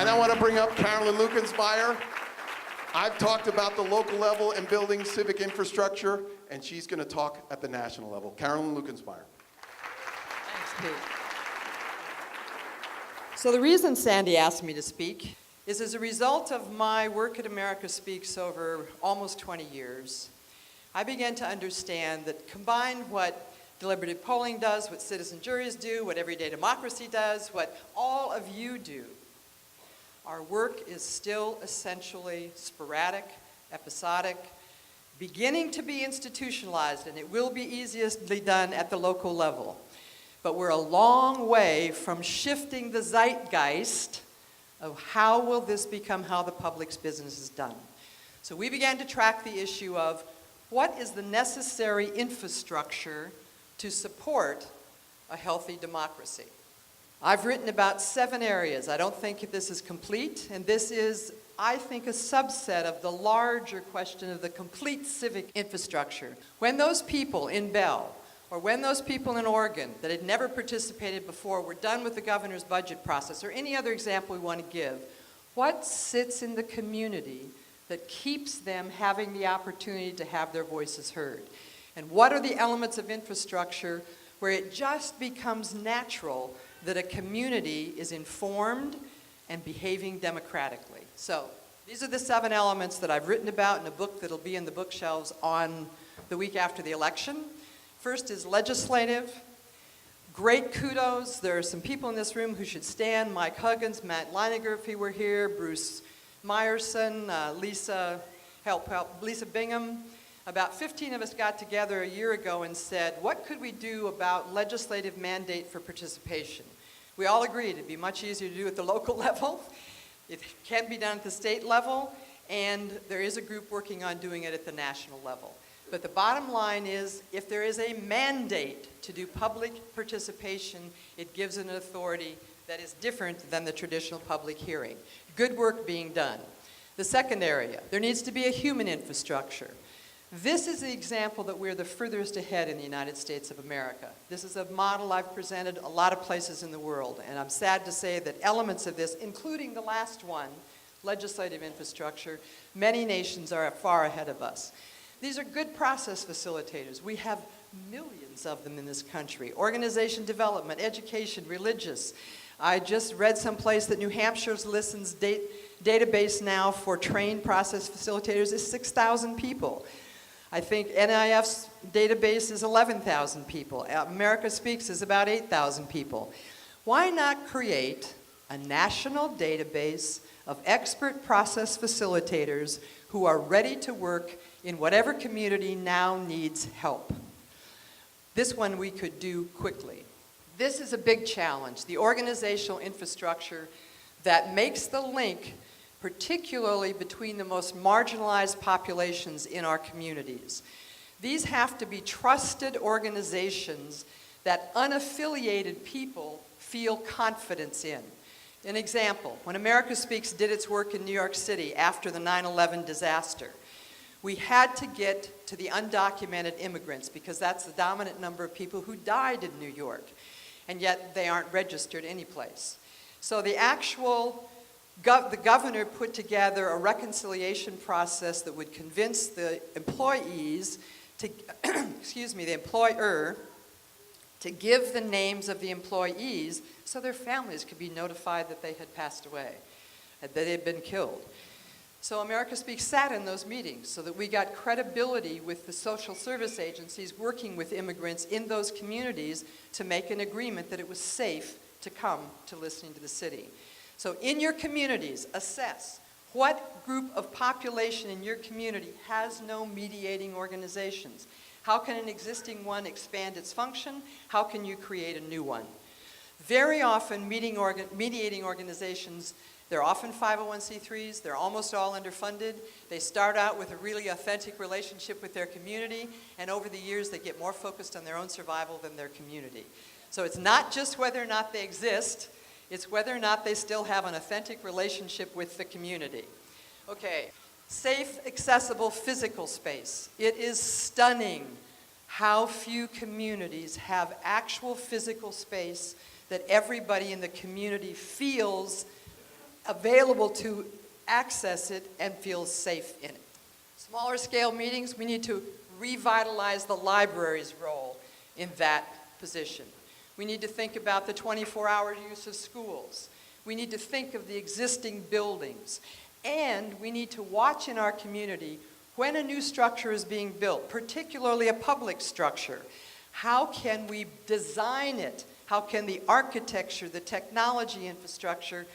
And I want to bring up Carolyn Lukensmeyer. I've talked about the local level and building civic infrastructure, and she's going to talk at the national level. Carolyn Lukensmeyer. Thanks, Pete. So the reason Sandy asked me to speak is as a result of my work at America Speaks over almost 20 years, I began to understand that combined what deliberative polling does, what citizen juries do, what everyday democracy does, what all of you do, our work is still essentially sporadic, episodic, beginning to be institutionalized, and it will be easiestly done at the local level. But we're a long way from shifting the zeitgeist of how will this become how the public's business is done. So we began to track the issue of what is the necessary infrastructure to support a healthy democracy. I've written about 7 areas. I don't think this is complete, and this is, I think, a subset of the larger question of the complete civic infrastructure. When those people in Bell, or when those people in Oregon that had never participated before were done with the governor's budget process, or any other example we want to give, what sits in the community that keeps them having the opportunity to have their voices heard? And what are the elements of infrastructure where it just becomes natural that a community is informed and behaving democratically? So these are the 7 elements that I've written about in a book that'll be in the bookshelves on the week after the election. First is legislative. Great kudos. There are some people in this room who should stand. Mike Huggins, Matt Leininger if he were here, Bruce Meyerson, Lisa Bingham. About 15 of us got together a year ago and said, what could we do about legislative mandate for participation? We all agreed it'd be much easier to do at the local level. It can be done at the state level, and there is a group working on doing it at the national level. But the bottom line is, if there is a mandate to do public participation, it gives an authority that is different than the traditional public hearing. Good work being done. The second area, there needs to be a human infrastructure. This is the example that we're the furthest ahead in the United States of America. This is a model I've presented a lot of places in the world, and I'm sad to say that elements of this, including the last one, legislative infrastructure, many nations are far ahead of us. These are good process facilitators. We have millions of them in this country. Organization development, education, religious. I just read someplace that New Hampshire's listens database now for trained process facilitators is 6,000 people. I think NIF's database is 11,000 people. America Speaks is about 8,000 people. Why not create a national database of expert process facilitators who are ready to work in whatever community now needs help? This one we could do quickly. This is a big challenge, the organizational infrastructure that makes the link particularly between the most marginalized populations in our communities. These have to be trusted organizations that unaffiliated people feel confidence in. An example, when America Speaks did its work in New York City after the 9/11 disaster, we had to get to the undocumented immigrants because that's the dominant number of people who died in New York, and yet they aren't registered anyplace. So the governor put together a reconciliation process that would convince the employees to, the employer to give the names of the employees so their families could be notified that they had passed away, that they had been killed. So America Speaks sat in those meetings so that we got credibility with the social service agencies working with immigrants in those communities to make an agreement that it was safe to come to listening to the city. So in your communities, assess what group of population in your community has no mediating organizations. How can an existing one expand its function? How can you create a new one? Very often, mediating organizations, they're often 501c3s, they're almost all underfunded. They start out with a really authentic relationship with their community, and over the years they get more focused on their own survival than their community. So it's not just whether or not they exist, it's whether or not they still have an authentic relationship with the community. Okay, safe, accessible physical space. It is stunning how few communities have actual physical space that everybody in the community feels available to access it and feel safe in it. Smaller scale meetings, we need to revitalize the library's role in that position. We need to think about the 24-hour use of schools. We need to think of the existing buildings. And we need to watch in our community when a new structure is being built, particularly a public structure. How can we design it? How can the architecture, the technology infrastructure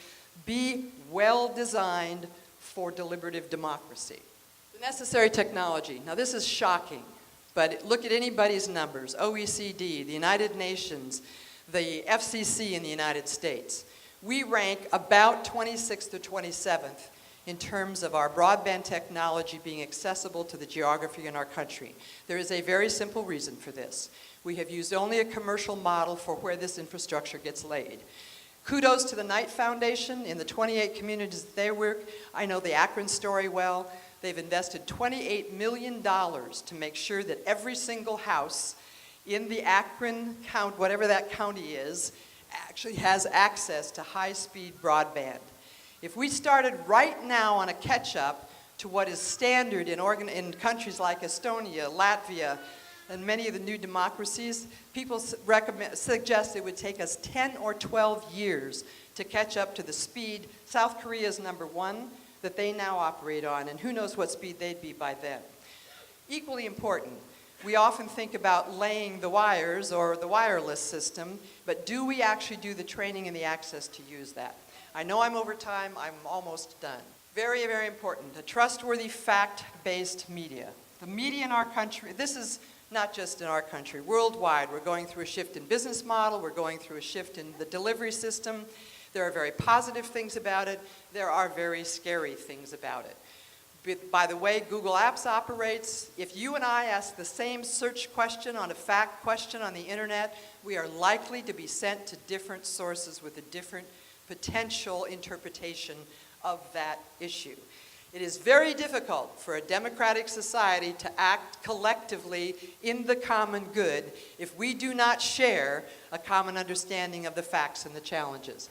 be well designed for deliberative democracy? The necessary technology. Now this is shocking, but look at anybody's numbers. OECD, the United Nations, the FCC in the United States. We rank about 26th or 27th in terms of our broadband technology being accessible to the geography in our country. There is a very simple reason for this. We have used only a commercial model for where this infrastructure gets laid. Kudos to the Knight Foundation in the 28 communities that they work. I know the Akron story well. They've invested $28 million to make sure that every single house in the Akron county, whatever that county is, actually has access to high-speed broadband. If we started right now on a catch-up to what is standard in countries like Estonia, Latvia, and many of the new democracies, people suggest it would take us 10 or 12 years to catch up to the speed. South Korea is number one that they now operate on, and who knows what speed they'd be by then. Equally important, we often think about laying the wires or the wireless system, but do we actually do the training and the access to use that? I know I'm over time, I'm almost done. Very, very important, a trustworthy, fact-based media. The media in our country, this is not just in our country, worldwide, we're going through a shift in business model, we're going through a shift in the delivery system. There are very positive things about it, there are very scary things about it. By the way Google Apps operates, if you and I ask the same search question on a fact question on the internet, we are likely to be sent to different sources with a different potential interpretation of that issue. It is very difficult for a democratic society to act collectively in the common good if we do not share a common understanding of the facts and the challenges.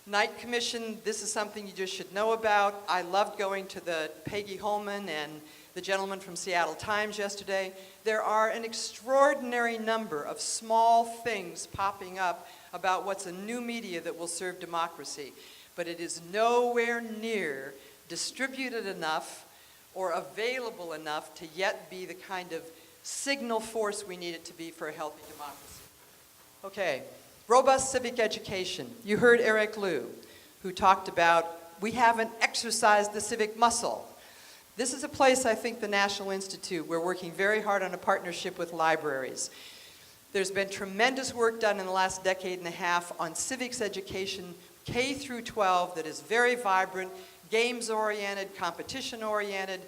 Knight Commission, this is something you just should know about. I loved going to the Peggy Holman and the gentleman from Seattle Times yesterday. There are an extraordinary number of small things popping up about what's a new media that will serve democracy, but it is nowhere near distributed enough or available enough to yet be the kind of signal force we need it to be for a healthy democracy. Okay, robust civic education. You heard Eric Liu, who talked about we haven't exercised the civic muscle. This is a place, I think, the National Institute, we're working very hard on a partnership with libraries. There's been tremendous work done in the last decade and a half on civics education, K through 12, that is very vibrant, games-oriented, competition-oriented.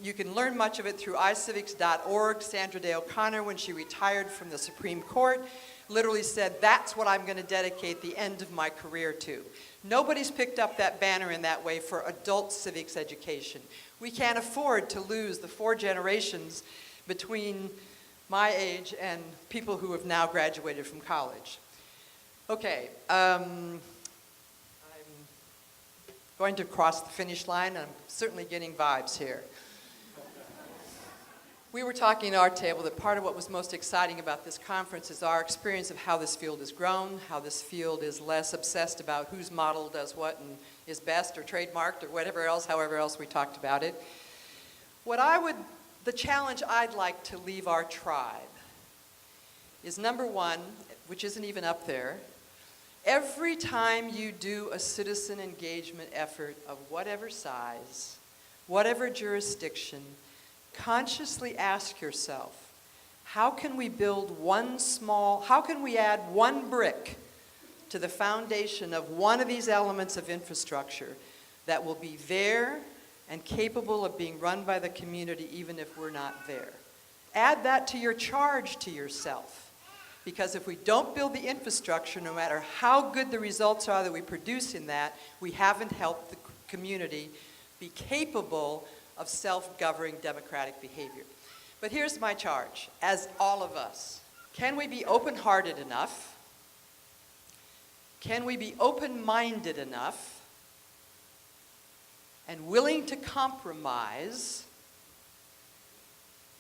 You can learn much of it through iCivics.org. Sandra Day O'Connor, when she retired from the Supreme Court, literally said, that's what I'm going to dedicate the end of my career to. Nobody's picked up that banner in that way for adult civics education. We can't afford to lose the 4 generations between my age and people who have now graduated from college. Okay, I'm going to cross the finish line. I'm certainly getting vibes here. We were talking at our table that part of what was most exciting about this conference is our experience of how this field has grown, how this field is less obsessed about whose model does what and is best or trademarked or whatever else, however else we talked about it. The challenge I'd like to leave our tribe is number one, which isn't even up there, every time you do a citizen engagement effort of whatever size, whatever jurisdiction, consciously ask yourself, how can we add one brick to the foundation of one of these elements of infrastructure that will be there and capable of being run by the community even if we're not there? Add that to your charge to yourself. Because if we don't build the infrastructure, no matter how good the results are that we produce in that, we haven't helped the community be capable of self-governing democratic behavior. But here's my charge, as all of us. Can we be open-hearted enough? Can we be open-minded enough and willing to compromise,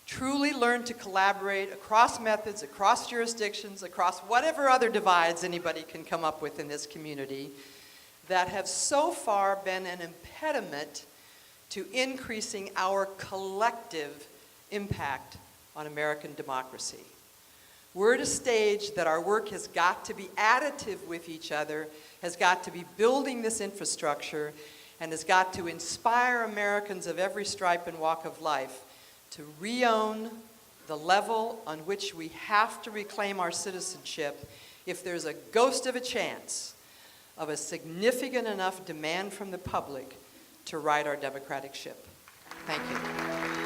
truly learn to collaborate across methods, across jurisdictions, across whatever other divides anybody can come up with in this community, that have so far been an impediment to increasing our collective impact on American democracy. We're at a stage that our work has got to be additive with each other, has got to be building this infrastructure, and has got to inspire Americans of every stripe and walk of life to re-own the level on which we have to reclaim our citizenship if there's a ghost of a chance of a significant enough demand from the public to right our democratic ship. Thank you.